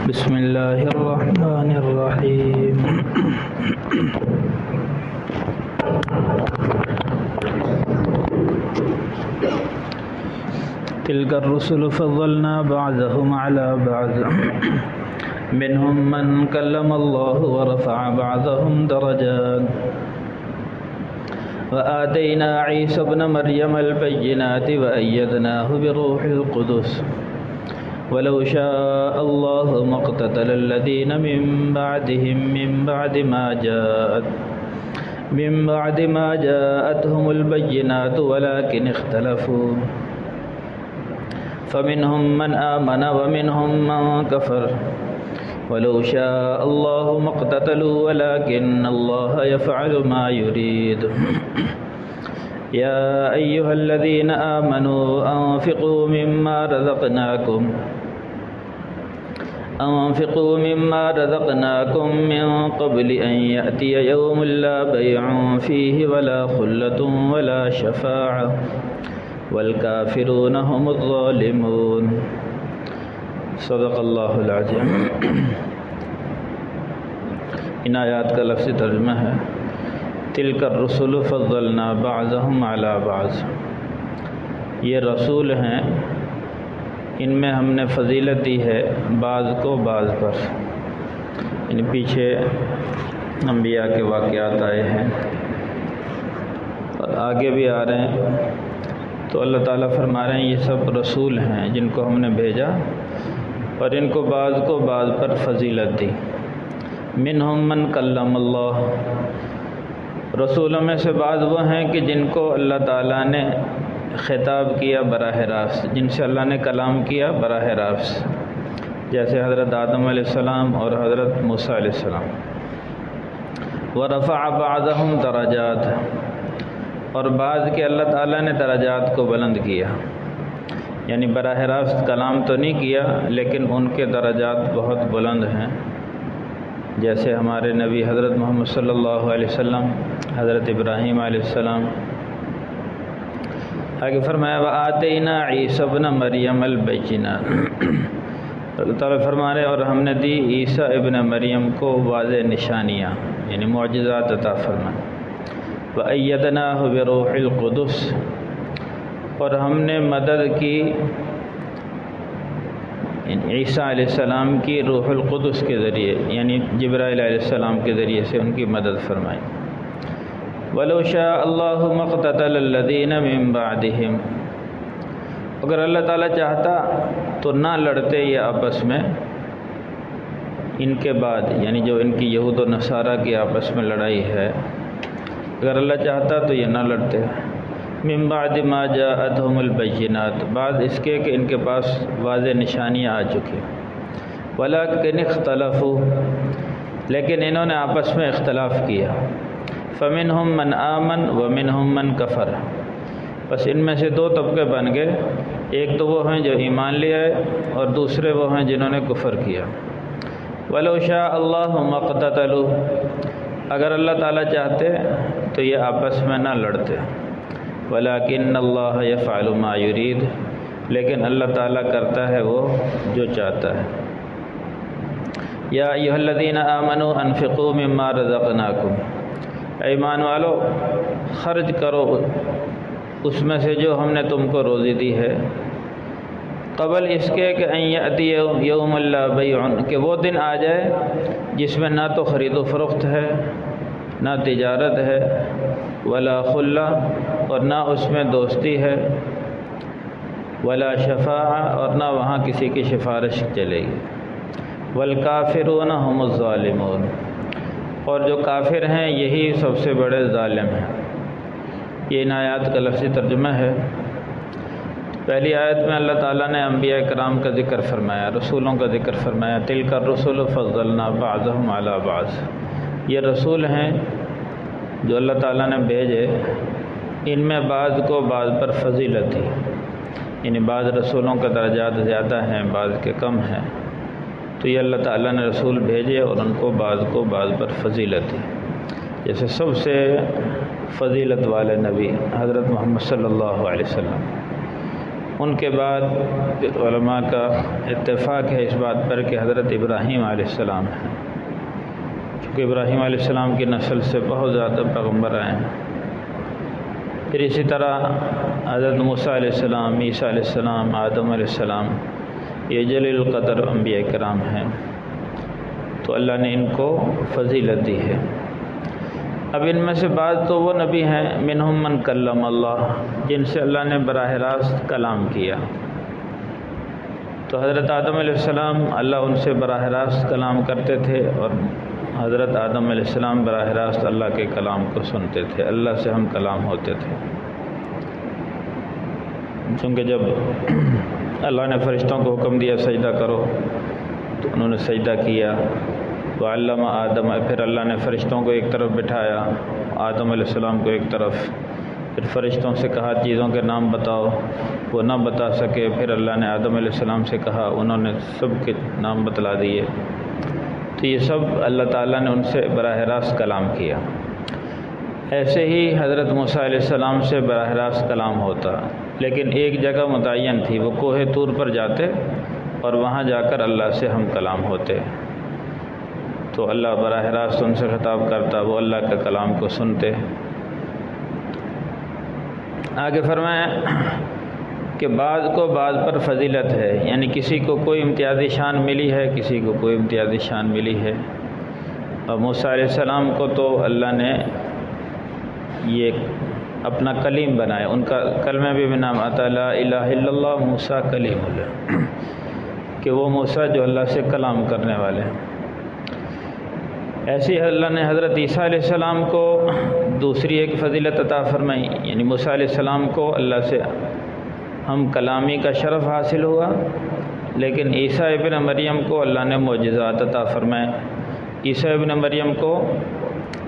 بسم الله الرحمن الرحيم. تلك الرسل فضلنا بعضهم على بعض منهم من كلم الله ورفع بعضهم درجات وآتينا عيسى ابن مريم البينات وأيدناه بروح القدس ولو شاء الله ما اقتتل الذين من بعدهم من بعد ما جاءتهم البينات ولكن اختلفوا فمنهم من آمن ومنهم من كفر ولو شاء الله ما اقتتلوا ولكن الله يفعل ما يريد. يا أيها الذين آمنوا أنفقوا مما رزقناكم من قبل أن يأتي يوم لا بيع فيه ولا خلة ولا شفاعة والكافرون هم الظالمون. صدق اللہ العظیم. ان آیات کا لفظی ترجمہ ہے تلک الرسل فضلنا بعضهم على بعض. یہ رسول ہیں، ان میں ہم نے فضیلت دی ہے بعض کو بعض پر. یعنی پیچھے انبیاء کے واقعات آئے ہیں اور آگے بھی آ رہے ہیں، تو اللہ تعالیٰ فرما رہے ہیں یہ سب رسول ہیں جن کو ہم نے بھیجا اور ان کو بعض پر فضیلت دی. منہم من کلم اللہ، رسولوں میں سے بعض وہ ہیں کہ جن کو اللہ تعالیٰ نے خطاب کیا براہ راست، جن سے اللہ نے کلام کیا براہ راست، جیسے حضرت آدم علیہ السلام اور حضرت موسیٰ علیہ السلام. ورفع بعضهم درجات، اور بعض کے اللہ تعالیٰ نے درجات کو بلند کیا. یعنی براہ راست کلام تو نہیں کیا لیکن ان کے درجات بہت بلند ہیں، جیسے ہمارے نبی حضرت محمد صلی اللہ علیہ وسلم، حضرت ابراہیم علیہ السلام. آگے فرمایا وآتینا عیسی ابن مریم البینات. اللہ تعالیٰ فرما رہے اور ہم نے دی عیسیٰ ابن مریم کو واضح نشانیاں، یعنی معجزات عطا فرمائے. وَأَيَّدْنَاهُ بِرُوحِ الْقُدُسِ، اور ہم نے مدد کی عیسیٰ علیہ السلام کی روح القدس کے ذریعے، یعنی جبرائیل علیہ السلام کے ذریعے سے ان کی مدد فرمائی. وَلَوْ شَاءَ اللَّهُ مَا اقْتَتَلَ الَّذِينَ مِن بَعْدِهِمْ، اگر اللہ تعالیٰ چاہتا تو نہ لڑتے یہ آپس میں ان کے بعد، یعنی جو ان کی یہود و نصارہ کی آپس میں لڑائی ہے، اگر اللہ چاہتا تو یہ نہ لڑتے. من بعد ما جاءتهم البینات، بعد اس کے کہ ان کے پاس واضح نشانیاں آ چکی. ولکن اختلفوا، لیکن انہوں نے آپس میں اختلاف کیا. فمنہم من آمن ومنہم من کفر، بس ان میں سے دو طبقے بن گئے، ایک تو وہ ہیں جو ایمان لے آئے اور دوسرے وہ ہیں جنہوں نے کفر کیا. ولو شاء اللہ ما اقتتلوا، اگر اللہ تعالیٰ چاہتے تو یہ آپس میں نہ لڑتے. ولیکن اللہ یفعل ما یرید، لیکن اللہ تعالیٰ کرتا ہے وہ جو چاہتا ہے. یا ایھا الذین آمنوا انفقوا مما رزقناکم، اے ایمان والو خرچ کرو اس میں سے جو ہم نے تم کو روزی دی ہے. قبل اس کے کہ ان یأتی یوم لا بیع، کہ وہ دن آ جائے جس میں نہ تو خرید و فروخت ہے، نہ تجارت ہے، ولا خلہ، اور نہ اس میں دوستی ہے، ولا شفاعہ، اور نہ وہاں کسی کی سفارش چلے گی. والکافرون هم الظالمون، اور جو کافر ہیں یہی سب سے بڑے ظالم ہیں. یہ ان آیات کا لفظی ترجمہ ہے. پہلی آیت میں اللہ تعالیٰ نے انبیاء کرام کا ذکر فرمایا، رسولوں کا ذکر فرمایا. تلک الرسل فضلنا بعضهم على بعض، یہ رسول ہیں جو اللہ تعالیٰ نے بھیجے، ان میں بعض کو بعض پر فضیلت دی. یعنی بعض رسولوں کا درجات زیادہ ہیں، بعض کے کم ہیں، تو یہ اللہ تعالیٰ نے رسول بھیجے اور ان کو بعض پر فضیلت دی. جیسے سب سے فضیلت والے نبی حضرت محمد صلی اللہ علیہ وسلم، ان کے بعد علماء کا اتفاق ہے اس بات پر کہ حضرت ابراہیم علیہ السلام ہیں، چونکہ ابراہیم علیہ السلام کی نسل سے بہت زیادہ پیغمبر آئے ہیں۔ پھر اسی طرح حضرت موسیٰ علیہ السلام، عیسیٰ علیہ السلام، آدم علیہ السلام، یہ جلیل القدر انبیاء کرام ہیں، تو اللہ نے ان کو فضیلت دی ہے۔ اب ان میں سے بعض تو وہ نبی ہیں منہم من کلم اللہ، جن سے اللہ نے براہ راست کلام کیا۔ تو حضرت آدم علیہ السلام اللہ ان سے براہ راست کلام کرتے تھے، اور حضرت آدم علیہ السلام براہ راست اللہ کے کلام کو سنتے تھے، اللہ سے ہم کلام ہوتے تھے۔ چونکہ جب اللہ نے فرشتوں کو حکم دیا سجدہ کرو تو انہوں نے سجدہ کیا، وعلم آدم، پھر اللہ نے فرشتوں کو ایک طرف بٹھایا، آدم علیہ السلام کو ایک طرف، پھر فرشتوں سے کہا چیزوں کے نام بتاؤ، وہ نہ بتا سکے، پھر اللہ نے آدم علیہ السلام سے کہا، انہوں نے سب کے نام بتلا دیے۔ تو یہ سب اللہ تعالیٰ نے ان سے براہ راست کلام کیا۔ ایسے ہی حضرت موسیٰ علیہ السلام سے براہ راست کلام ہوتا، لیکن ایک جگہ متعین تھی، وہ کوہ طور پر جاتے اور وہاں جا کر اللہ سے ہم کلام ہوتے، تو اللہ براہ راست ان سے خطاب کرتا، وہ اللہ کے کلام کو سنتے۔ آگے فرمایا کہ بعض کو بعض پر فضیلت ہے، یعنی کسی کو کوئی امتیازی شان ملی ہے، کسی کو کوئی امتیازی شان ملی ہے۔ اور موسیٰ علیہ السلام کو تو اللہ نے یہ اپنا کلیم بنایا، ان کا کلمہ بھی نام آتا لا الہ الا اللہ موسیٰ کلیم اللہ، کہ وہ موسیٰ جو اللہ سے کلام کرنے والے ہیں۔ ایسی اللہ نے حضرت عیسیٰ علیہ السلام کو دوسری ایک فضیلت عطا فرمائی، یعنی موسیٰ علیہ السلام کو اللہ سے ہم کلامی کا شرف حاصل ہوا، لیکن عیسیٰ ابن مریم کو اللہ نے معجزات عطا فرمائے۔ عیسیٰ ابن مریم کو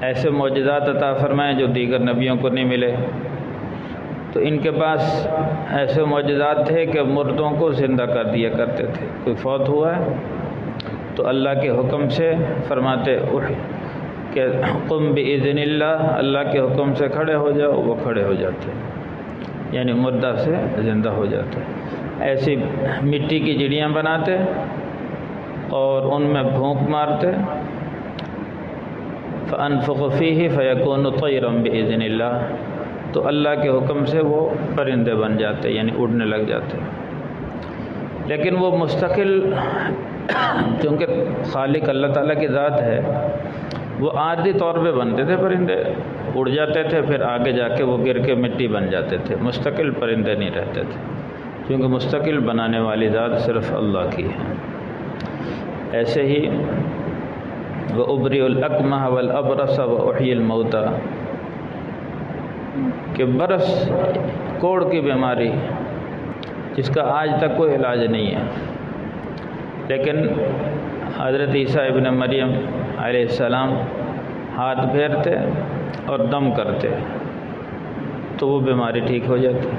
ایسے معجزات عطا فرمائے جو دیگر نبیوں کو نہیں ملے۔ تو ان کے پاس ایسے معجزات تھے کہ مردوں کو زندہ کر دیا کرتے تھے، کوئی فوت ہوا ہے تو اللہ کے حکم سے فرماتے کہ قم بإذن اللہ، اللہ کے حکم سے کھڑے ہو جاؤ، وہ کھڑے ہو جاتے، یعنی مردہ سے زندہ ہو جاتے۔ ایسی مٹی کی چڑیاں بناتے اور ان میں پھونک مارتے، فَأَنفُخُ فِيهِ فَيَكُونُ طَيْرًا بِإِذْنِ اللَّهِ، تو اللہ کے حکم سے وہ پرندے بن جاتے، یعنی اڑنے لگ جاتے۔ لیکن وہ مستقل، چونکہ خالق اللہ تعالیٰ کی ذات ہے، وہ عارضی طور پہ بنتے تھے پرندے، اڑ جاتے تھے، پھر آگے جا کے وہ گر کے مٹی بن جاتے تھے، مستقل پرندے نہیں رہتے تھے، کیونکہ مستقل بنانے والی ذات صرف اللہ کی ہے۔ ایسے ہی وَأُبْرِئُ الْأَكْمَحَ وَالْأَبْرَصَ وَأُحْيِي الْمَوْتَى، کہ برس کوڑ کی بیماری جس کا آج تک کوئی علاج نہیں ہے، لیکن حضرت عیسیٰ ابن مریم علیہ السلام ہاتھ پھیرتے اور دم کرتے تو وہ بیماری ٹھیک ہو جاتی۔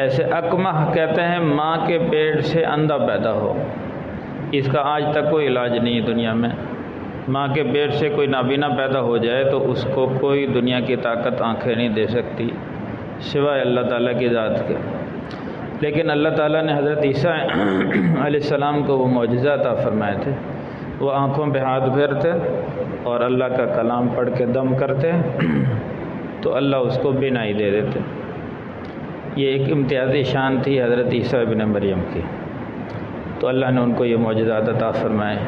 ایسے اکمہ کہتے ہیں ماں کے پیٹ سے اندھا پیدا ہو، اس کا آج تک کوئی علاج نہیں ہے دنیا میں۔ ماں کے پیٹ سے کوئی نابینا پیدا ہو جائے تو اس کو کوئی دنیا کی طاقت آنکھیں نہیں دے سکتی سوائے اللہ تعالیٰ کی ذات کے۔ لیکن اللہ تعالیٰ نے حضرت عیسیٰ علیہ السلام کو وہ معجزہ عطا فرمائے تھے، وہ آنکھوں پہ ہاتھ پھیرتے اور اللہ کا کلام پڑھ کے دم کرتے تو اللہ اس کو بینائی دے دیتے۔ یہ ایک امتیازی شان تھی حضرت عیسیٰ ابن مریم کی، تو اللہ نے ان کو یہ معجزات عطا فرمائے۔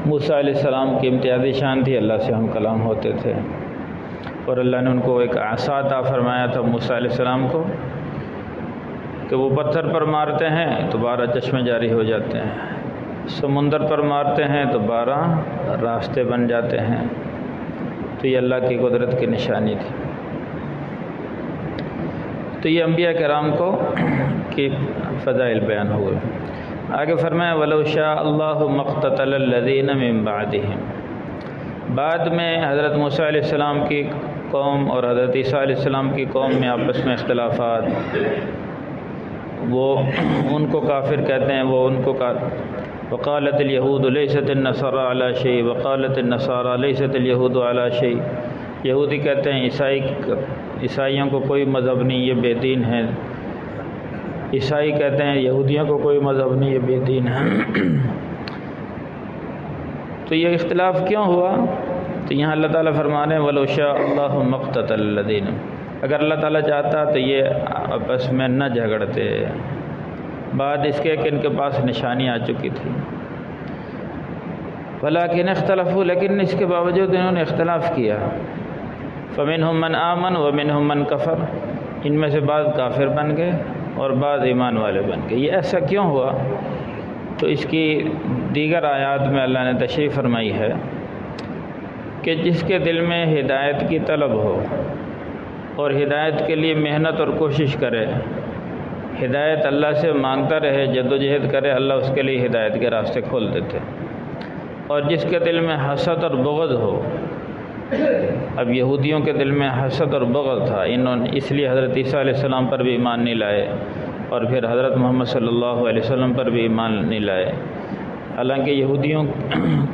موسیٰ علیہ السلام کی امتیازی شان تھی، اللہ سے ہم کلام ہوتے تھے، اور اللہ نے ان کو ایک عصا عطا فرمایا تھا موسیٰ علیہ السلام کو کہ وہ پتھر پر مارتے ہیں تو 12 چشمے جاری ہو جاتے ہیں، سمندر پر مارتے ہیں تو 12 راستے بن جاتے ہیں۔ تو یہ اللہ کی قدرت کی نشانی تھی۔ تو یہ انبیاء کرام کو کی فضائل بیان ہوئے۔ آگے فرمایا وَلَوْ شَاءَ اللَّهُ مَا اقْتَتَلَ الَّذِينَ مِن بَعْدِهِمْ، بعد میں حضرت موسیٰ علیہ السلام کی قوم اور حضرت عیسیٰ علیہ السلام کی قوم میں آپس میں اختلافات، وہ ان کو کافر کہتے ہیں، وہ ان کو وقالت اليهود ليست النصارى على شيء وقالت النصارى ليست اليهود على شيء، یہودی کہتے ہیں عیسائیوں کو کوئی مذہب نہیں، یہ بے دین ہیں، عیسائی کہتے ہیں یہودیوں کو کوئی مذہب نہیں، یہ بے دین ہے۔ تو یہ اختلاف کیوں ہوا؟ تو یہاں اللہ تعالیٰ فرما رہے ہیں وَلَوْ شَاءَ اللَّهُ مَا اقْتَتَلَ الَّذِينَ، اگر اللہ تعالیٰ چاہتا تو یہ آپس میں نہ جھگڑتے، بعد اس کے کہ ان کے پاس نشانی آ چکی تھی۔ وَلَٰكِنِ اخْتَلَفُوا، لیکن اس کے باوجود انہوں نے اختلاف کیا۔ فَمِنْهُم مَّنْ آمَنَ وَمِنْهُم مَّن كَفَرَ، ان میں سے بعض کافر بن گئے اور بعض ایمان والے بن گئے۔ یہ ایسا کیوں ہوا؟ تو اس کی دیگر آیات میں اللہ نے تشریح فرمائی ہے کہ جس کے دل میں ہدایت کی طلب ہو اور ہدایت کے لیے محنت اور کوشش کرے، ہدایت اللہ سے مانگتا رہے، جدوجہد کرے، اللہ اس کے لیے ہدایت کے راستے کھول دیتے۔ اور جس کے دل میں حسد اور بغض ہو، اب یہودیوں کے دل میں حسد اور بغض تھا، انہوں نے اس لیے حضرت عیسیٰ علیہ السلام پر بھی ایمان نہیں لائے اور پھر حضرت محمد صلی اللہ علیہ وسلم پر بھی ایمان نہیں لائے، حالانکہ یہودیوں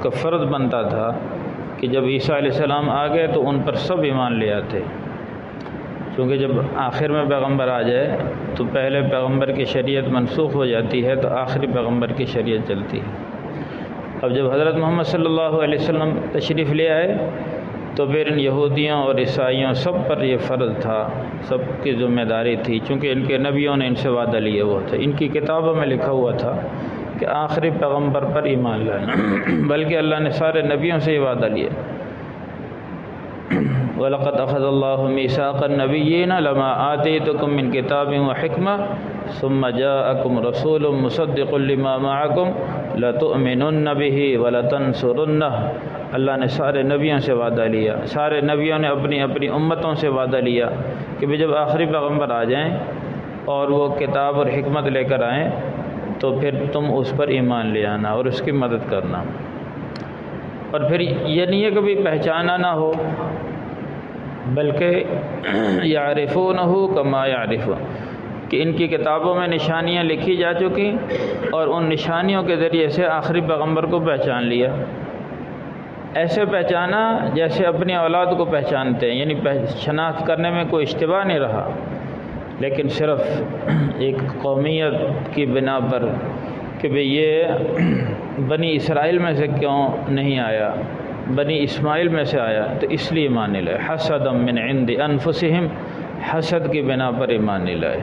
کا فرض بنتا تھا کہ جب عیسیٰ علیہ السلام آ گئے تو ان پر سب ایمان لے آتے، کیونکہ جب آخر میں پیغمبر آ جائے تو پہلے پیغمبر کی شریعت منسوخ ہو جاتی ہے تو آخری پیغمبر کی شریعت چلتی ہے۔ اب جب حضرت محمد صلی اللہ علیہ وسلم تشریف لے آئے تو پھر ان یہودیوں اور عیسائیوں سب پر یہ فرض تھا، سب کی ذمہ داری تھی، چونکہ ان کے نبیوں نے ان سے وعدہ لیے وہ تھے، ان کی کتابوں میں لکھا ہوا تھا کہ آخری پیغمبر پر ایمان لانا، بلکہ اللہ نے سارے نبیوں سے یہ وعدہ لیا۔ وَلَقَدْ أَخَذَ اللَّهُ مِيثَاقَ النَّبِيِّينَ لَمَا آتَيْتُكُم مِّن كِتَابٍ وَحِكْمَةٍ ثُمَّ جَاءَكُمْ رَسُولٌ مُّصَدِّقٌ لِّمَا مَعَكُمْ لَتُؤْمِنُنَّ بِهِ وَلَتَنصُرُنَّهُ، اللہ نے سارے نبیوں سے وعدہ لیا، سارے نبیوں نے اپنی اپنی امتوں سے وعدہ لیا کہ جب آخری پیغمبر آ جائیں اور وہ کتاب اور حکمت لے کر آئیں تو پھر تم اس پر ایمان لے آنا اور اس کی مدد کرنا۔ اور پھر یہ نہیں ہے کبھی پہچانا نہ ہو، بلکہ یعرفونہ کما یعرفون، کہ ان کی کتابوں میں نشانیاں لکھی جا چکی اور ان نشانیوں کے ذریعے سے آخری پیغمبر کو پہچان لیا، ایسے پہچانا جیسے اپنی اولاد کو پہچانتے ہیں، یعنی شناخت کرنے میں کوئی اشتباہ نہیں رہا، لیکن صرف ایک قومیت کی بنا پر کہ بھئی یہ بنی اسرائیل میں سے کیوں نہیں آیا، بنی اسماعیل میں سے آیا تو اس لیے ایمان نہیں لائے، حسدا من عند انفسہم، حسد کی بنا پر ایمان نہیں لائے۔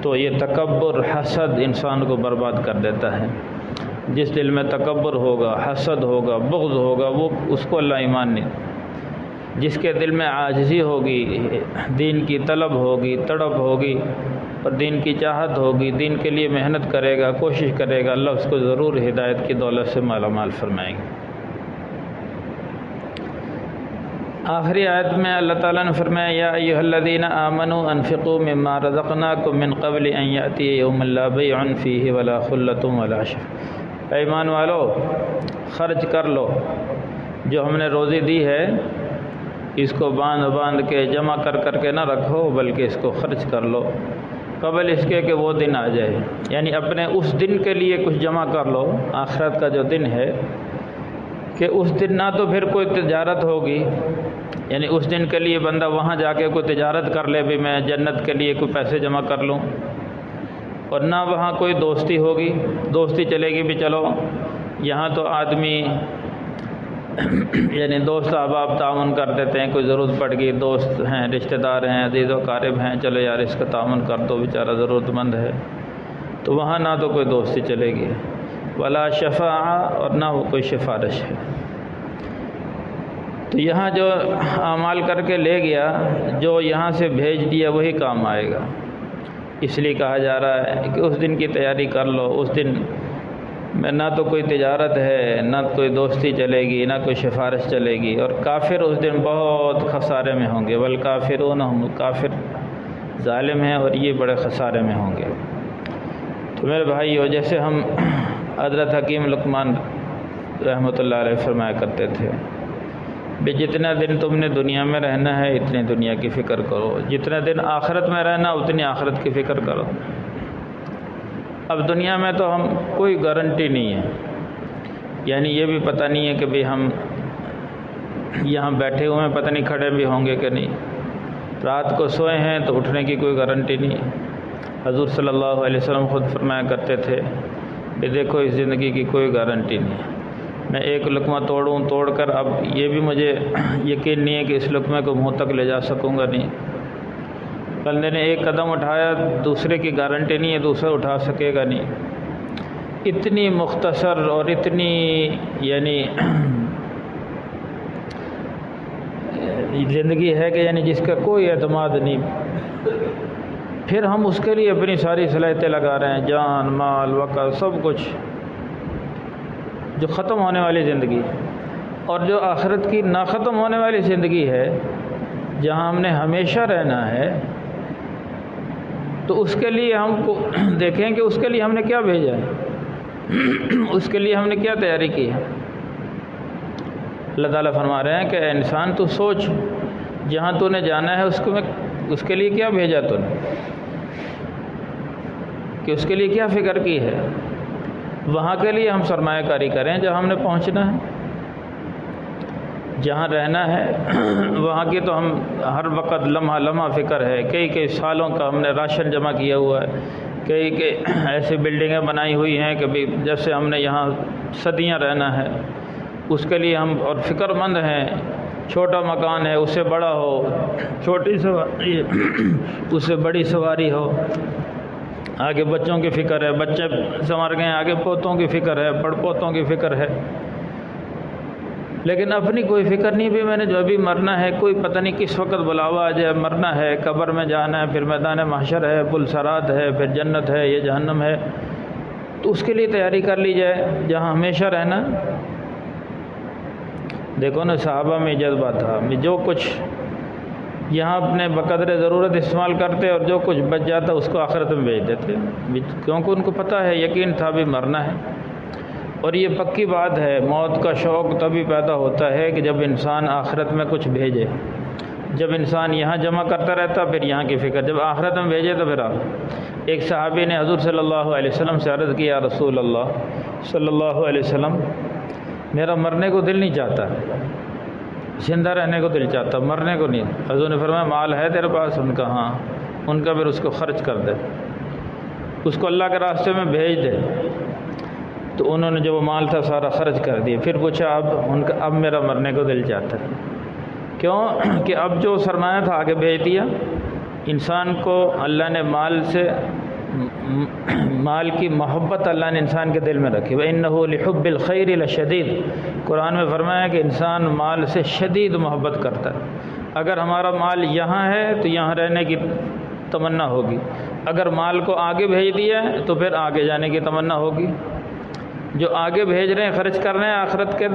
تو یہ تکبر حسد انسان کو برباد کر دیتا ہے، جس دل میں تکبر ہوگا، حسد ہوگا، بغض ہوگا، وہ اس کو اللہ ایمان نہیں۔ جس کے دل میں عاجزی ہوگی، دین کی طلب ہوگی، تڑپ ہوگی اور دین کی چاہت ہوگی، دین کے لیے محنت کرے گا، کوشش کرے گا، اللہ اس کو ضرور ہدایت کی دولت سے مالا مال فرمائیں گے۔ آخری آیت میں اللہ تعالیٰ نے فرمایا یا ایھا الذین آمنوا انفقوا مما رزقناکم من قبل ان یأتی یوم لا بیع فیہ ولا خلۃ ولا شفاعۃ، اے ایمان والو خرچ کر لو، جو ہم نے روزی دی ہے اس کو باندھ کے جمع کر کے نہ رکھو، بلکہ اس کو خرچ کر لو قبل اس کے کہ وہ دن آ جائے، یعنی اپنے اس دن کے لیے کچھ جمع کر لو، آخرت کا جو دن ہے، کہ اس دن نہ تو پھر کوئی تجارت ہوگی، یعنی اس دن کے لیے بندہ وہاں جا کے کوئی تجارت کر لے بھی میں جنت کے لیے کوئی پیسے جمع کر لوں، اور نہ وہاں کوئی دوستی ہوگی، دوستی چلے گی بھی چلو یہاں تو آدمی یعنی دوست احباب تعاون کر دیتے ہیں، کوئی ضرورت پڑ گئی، دوست ہیں، رشتہ دار ہیں، عزیز و قارب ہیں، چلو یار اس کا تعاون کر دو، بیچارہ ضرورت مند ہے، تو وہاں نہ تو کوئی دوستی چلے گی، ولا شفاعہ، اور نہ وہ کوئی سفارش ہے۔ تو یہاں جو اعمال کر کے لے گیا، جو یہاں سے بھیج دیا وہی کام آئے گا، اس لیے کہا جا رہا ہے کہ اس دن کی تیاری کر لو، اس دن میں نہ تو کوئی تجارت ہے، نہ کوئی دوستی چلے گی، نہ کوئی سفارش چلے گی، اور کافر اس دن بہت خسارے میں ہوں گے، والکافرون هم، کافر ظالم ہیں اور یہ بڑے خسارے میں ہوں گے۔ تو میرے بھائیو، جیسے ہم حضرت حکیم لقمان رحمۃ اللہ علیہ فرمایا کرتے تھے کہ جتنا دن تم نے دنیا میں رہنا ہے اتنی دنیا کی فکر کرو، جتنا دن آخرت میں رہنا اتنی آخرت کی فکر کرو۔ اب دنیا میں تو ہم کوئی گارنٹی نہیں ہے، یعنی یہ بھی پتہ نہیں ہے کہ بھئی ہم یہاں بیٹھے ہوئے ہیں، پتہ نہیں کھڑے بھی ہوں گے کہ نہیں، رات کو سوئے ہیں تو اٹھنے کی کوئی گارنٹی نہیں ہے، حضور صلی اللہ علیہ وسلم خود فرمایا کرتے تھے کہ دیکھو اس زندگی کی کوئی گارنٹی نہیں ہے، میں ایک لقمہ توڑ کر اب یہ بھی مجھے یقین نہیں ہے کہ اس لقمے کو منہ تک لے جا سکوں گا نہیں، بندے نے ایک قدم اٹھایا دوسرے کی گارنٹی نہیں ہے دوسرا اٹھا سکے گا نہیں۔ اتنی مختصر اور اتنی یعنی زندگی ہے کہ یعنی جس کا کوئی اعتماد نہیں، پھر ہم اس کے لیے اپنی ساری صلاحیتیں لگا رہے ہیں، جان مال وقت سب کچھ، جو ختم ہونے والی زندگی اور جو آخرت کی نہ ختم ہونے والی زندگی ہے جہاں ہم نے ہمیشہ رہنا ہے، تو اس کے لیے ہم کو دیکھیں کہ اس کے لیے ہم نے کیا بھیجا ہے، اس کے لیے ہم نے کیا تیاری کی ہے۔ اللہ تعالیٰ فرما رہے ہیں کہ اے انسان تو سوچ جہاں تو نے جانا ہے اس کے لیے کیا بھیجا تو نے، کہ اس کے لیے کیا فکر کی ہے، وہاں کے لیے ہم سرمایہ کاری کریں جہاں ہم نے پہنچنا ہے، جہاں رہنا ہے وہاں کی تو ہم ہر وقت لمحہ لمحہ فکر ہے، کئی سالوں کا ہم نے راشن جمع کیا ہوا ہے، کئی ایسی بلڈنگیں بنائی ہوئی ہیں کہ بھی جیسے ہم نے یہاں صدیاں رہنا ہے، اس کے لیے ہم اور فکر مند ہیں۔ چھوٹا مکان ہے اس سے بڑا ہو، چھوٹی سواری اس سے بڑی سواری ہو، آگے بچوں کی فکر ہے، بچے سنور گئے آگے پوتوں کی فکر ہے، پڑ پوتوں کی فکر ہے، لیکن اپنی کوئی فکر نہیں بھی میں نے جو ابھی مرنا ہے، کوئی پتہ نہیں کس وقت بلاوا آ جائے، مرنا ہے، قبر میں جانا ہے، پھر میدان محشر ہے، پل صراط ہے، پھر جنت ہے، یہ جہنم ہے، تو اس کے لیے تیاری کر لی جائے جہاں ہمیشہ رہنا۔ دیکھو نا صحابہ میں جذبہ تھا، جو کچھ یہاں اپنے بقدر ضرورت استعمال کرتے اور جو کچھ بچ جاتا اس کو آخرت میں بھیج دیتے، کیونکہ ان کو پتہ ہے، یقین تھا بھی مرنا ہے۔ اور یہ پکی بات ہے، موت کا شوق تبھی پیدا ہوتا ہے کہ جب انسان آخرت میں کچھ بھیجے، جب انسان یہاں جمع کرتا رہتا پھر یہاں کی فکر، جب آخرت میں بھیجے تو پھر ایک صحابی نے حضور صلی اللہ علیہ وسلم سے عرض کیا، رسول اللہ صلی اللہ علیہ وسلم میرا مرنے کو دل نہیں چاہتا، زندہ رہنے کو دل چاہتا، مرنے کو نہیں۔ حضور نے فرمایا مال ہے تیرے پاس؟ ان کا ہاں۔ ان کا پھر اس کو خرچ کر دے، اس کو اللہ کے راستے میں بھیج دے۔ تو انہوں نے جو وہ مال تھا سارا خرچ کر دیا، پھر پوچھا اب میرا مرنے کو دل چاہتا ہے، کیوں کہ اب جو سرمایہ تھا آگے بھیج دیا۔ انسان کو اللہ نے مال کی محبت اللہ نے انسان کے دل میں رکھی، وَإِنَّهُ لِحُبِّ الْخَيْرِ لَشَدِيدٌ، قرآن میں فرمایا کہ انسان مال سے شدید محبت کرتا ہے۔ اگر ہمارا مال یہاں ہے تو یہاں رہنے کی تمنا ہوگی، اگر مال کو آگے بھیج دیا ہے تو پھر آگے جانے کی تمنا ہوگی۔ جو آگے بھیج رہے ہیں خرچ کر رہے ہیں آخرت کے،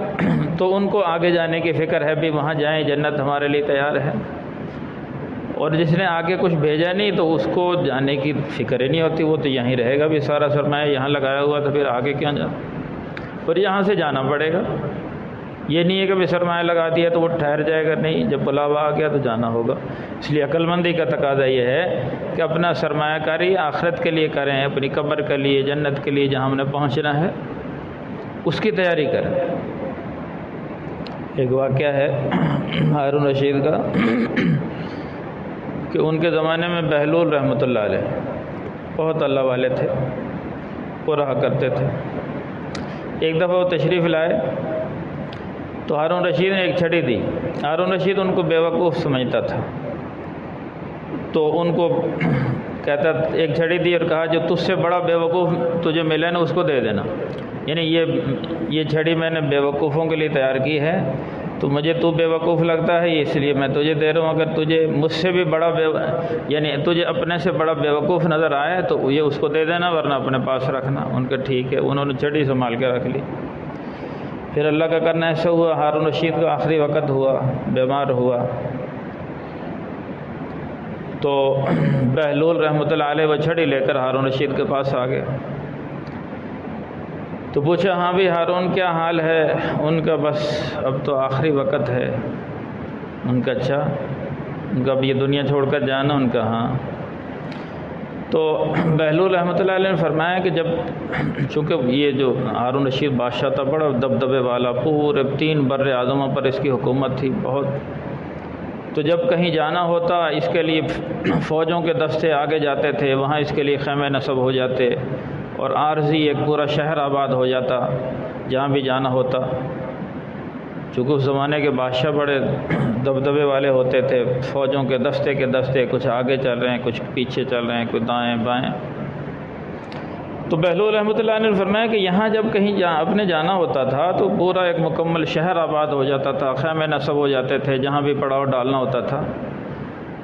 تو ان کو آگے جانے کی فکر ہے بھی وہاں جائیں، جنت ہمارے لیے تیار ہے۔ اور جس نے آگے کچھ بھیجا نہیں تو اس کو جانے کی فکر ہی نہیں ہوتی، وہ تو یہیں رہے گا بھی، سارا سرمایہ یہاں لگایا ہوا تو پھر آگے کیوں جا، اور یہاں سے جانا پڑے گا۔ یہ نہیں ہے کہ بھی سرمایہ لگا دیا تو وہ ٹھہر جائے گا، نہیں، جب بلاوا آ گیا تو جانا ہوگا۔ اس لیے عقل مندی کا تقاضا یہ ہے کہ اپنا سرمایہ کاری آخرت کے لیے کریں، اپنی قبر کے لیے، جنت کے لیے جہاں ہم نے پہنچنا ہے اس کی تیاری کریں۔ ایک واقعہ ہے ہارون رشید کا کہ ان کے زمانے میں بہلول رحمۃ اللہ علیہ بہت اللہ والے تھے، وہ رہا کرتے تھے۔ ایک دفعہ وہ تشریف لائے تو ہارون رشید نے ایک چھڑی دی۔ ہارون رشید ان کو بیوقوف سمجھتا تھا، تو ان کو کہتا ایک چھڑی دی اور کہا جو تجھ سے بڑا بیوقوف تجھے ملے نا اس کو دے دینا، یعنی یہ چھڑی میں نے بیوقوفوں کے لیے تیار کی ہے، تو مجھے تو بیوقوف لگتا ہے اس لیے میں تجھے دے رہا ہوں، اگر تجھے مجھ سے بھی بڑا یعنی تجھے اپنے سے بڑا بیوقوف نظر آئے تو یہ اس کو دے دینا ورنہ اپنے پاس رکھنا۔ ان کا ٹھیک ہے، انہوں نے چھڑی سنبھال کے رکھ لی۔ پھر اللہ کا کرنا ایسا ہوا، ہارون رشید کا آخری وقت ہوا، بیمار ہوا، تو بہلول رحمۃ اللہ علیہ وہ چھڑی لے کر ہارون رشید کے پاس آ گئے، تو پوچھا ہاں بھی ہارون کیا حال ہے؟ ان کا بس اب تو آخری وقت ہے۔ ان کا اچھا، ان کا اب یہ دنیا چھوڑ کر جانا؟ ان کا ہاں۔ تو بہلول رحمۃ اللہ علیہ نے فرمایا کہ جب چونکہ یہ جو ہارون رشید بادشاہ تھا بڑا دبدبے والا، پورے 3 بر اعظموں پر اس کی حکومت تھی، بہت تو جب کہیں جانا ہوتا اس کے لیے فوجوں کے دستے آگے جاتے تھے، وہاں اس کے لیے خیمے نصب ہو جاتے اور عارضی ایک پورا شہر آباد ہو جاتا جہاں بھی جانا ہوتا۔ چونکہ اس زمانے کے بادشاہ بڑے دبدبے والے ہوتے تھے، فوجوں کے دستے کچھ آگے چل رہے ہیں، کچھ پیچھے چل رہے ہیں، کچھ دائیں بائیں۔ تو بہلول رحمۃ اللہ نے فرمایا کہ یہاں جب کہیں اپنے جانا ہوتا تھا تو پورا ایک مکمل شہر آباد ہو جاتا تھا، خیمے نصب ہو جاتے تھے جہاں بھی پڑاؤ ڈالنا ہوتا تھا۔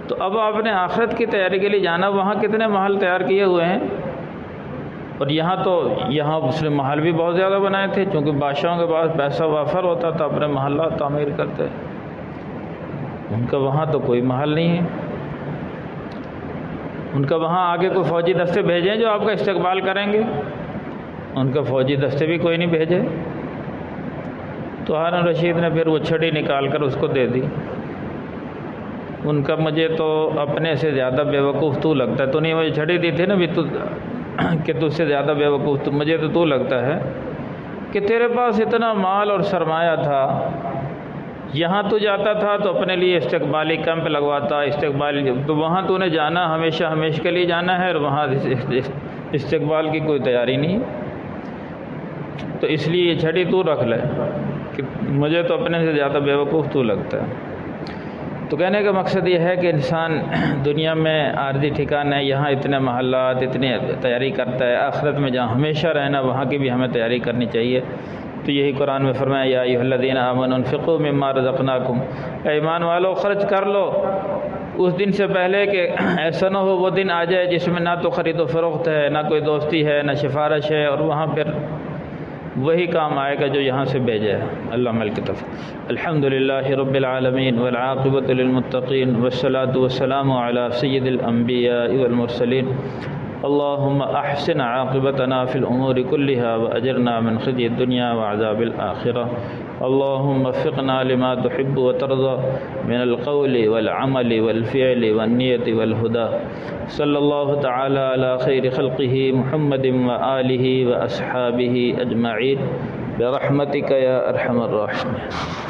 تو اب آپ نے آخرت کی تیاری کے لیے جانا، وہاں کتنے محل تیار کیے ہوئے ہیں، اور یہاں مسلم محل بھی بہت زیادہ بنائے تھے، چونکہ بادشاہوں کے پاس پیسہ وافر ہوتا تھا، اپنے محلات تعمیر کرتے۔ ان کا وہاں تو کوئی محل نہیں ہے، ان کا وہاں آگے کوئی فوجی دستے بھیجیں جو آپ کا استقبال کریں گے، ان کا فوجی دستے بھی کوئی نہیں بھیجے۔ تو ہارون رشید نے پھر وہ چھڑی نکال کر اس کو دے دی۔ ان کا مجھے تو اپنے سے زیادہ بے وقوف تو لگتا ہے، تو نہیں مجھے چھڑی دی تھی نا بھی تو کہ تجھ سے زیادہ بے وقوف مجھے تو لگتا ہے کہ تیرے پاس اتنا مال اور سرمایہ تھا، یہاں تو جاتا تھا تو اپنے لیے استقبالی کیمپ لگواتا، تو وہاں تو نے جانا ہمیشہ کے لیے جانا ہے، اور وہاں استقبال کی کوئی تیاری نہیں، تو اس لیے یہ چھڑی تو رکھ لے کہ مجھے تو اپنے سے زیادہ بے وقوف تو لگتا ہے۔ تو کہنے کا مقصد یہ ہے کہ انسان دنیا میں عارضی ٹھکانا ہے، یہاں اتنے محلات اتنی تیاری کرتا ہے، آخرت میں جہاں ہمیشہ رہنا وہاں کی بھی ہمیں تیاری کرنی چاہیے۔ تو یہی قرآن میں فرمایا یا ایھا الذین آمنوا انفقوا مما رزقناکم، اے ایمان والو خرچ کر لو اس دن سے پہلے کہ ایسا نہ ہو وہ دن آ جائے جس میں نہ تو خرید و فروخت ہے، نہ کوئی دوستی ہے، نہ سفارش ہے، اور وہاں پھر وہی کام آئے گا جو یہاں سے بھیجا ہے۔ اللہ عمل کی طرف۔ الحمدللہ رب العالمین والعاقبۃ للمتقین والصلاۃ والسلام علی سید الانبیاء والمرسلین۔ اللہم احسن عاقبتنا فی الامور کلها واجرنا من خزی الدنیا وعذاب الآخرہ۔ اللہم وفقنا لما تحب وترضى من القول والعمل والفعل والنیت والہدى۔ صلی اللہ تعالی علی خیر خلقہ محمد وآلہ واصحابہ اجمعین برحمتک یا ارحم الراحمین۔